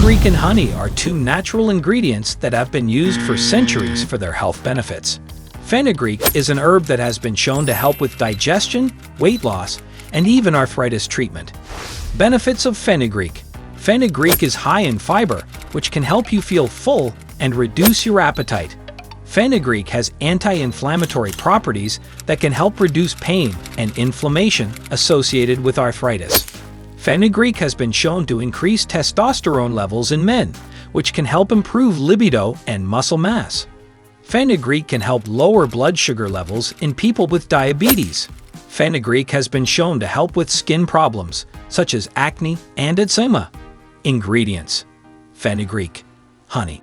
Fenugreek and honey are two natural ingredients that have been used for centuries for their health benefits. Fenugreek is an herb that has been shown to help with digestion, weight loss, and even arthritis treatment. Benefits of fenugreek. Fenugreek is high in fiber, which can help you feel full and reduce your appetite. Fenugreek has anti-inflammatory properties that can help reduce pain and inflammation associated with arthritis. Fenugreek has been shown to increase testosterone levels in men, which can help improve libido and muscle mass. Fenugreek can help lower blood sugar levels in people with diabetes. Fenugreek has been shown to help with skin problems, such as acne and eczema. Ingredients: fenugreek, honey.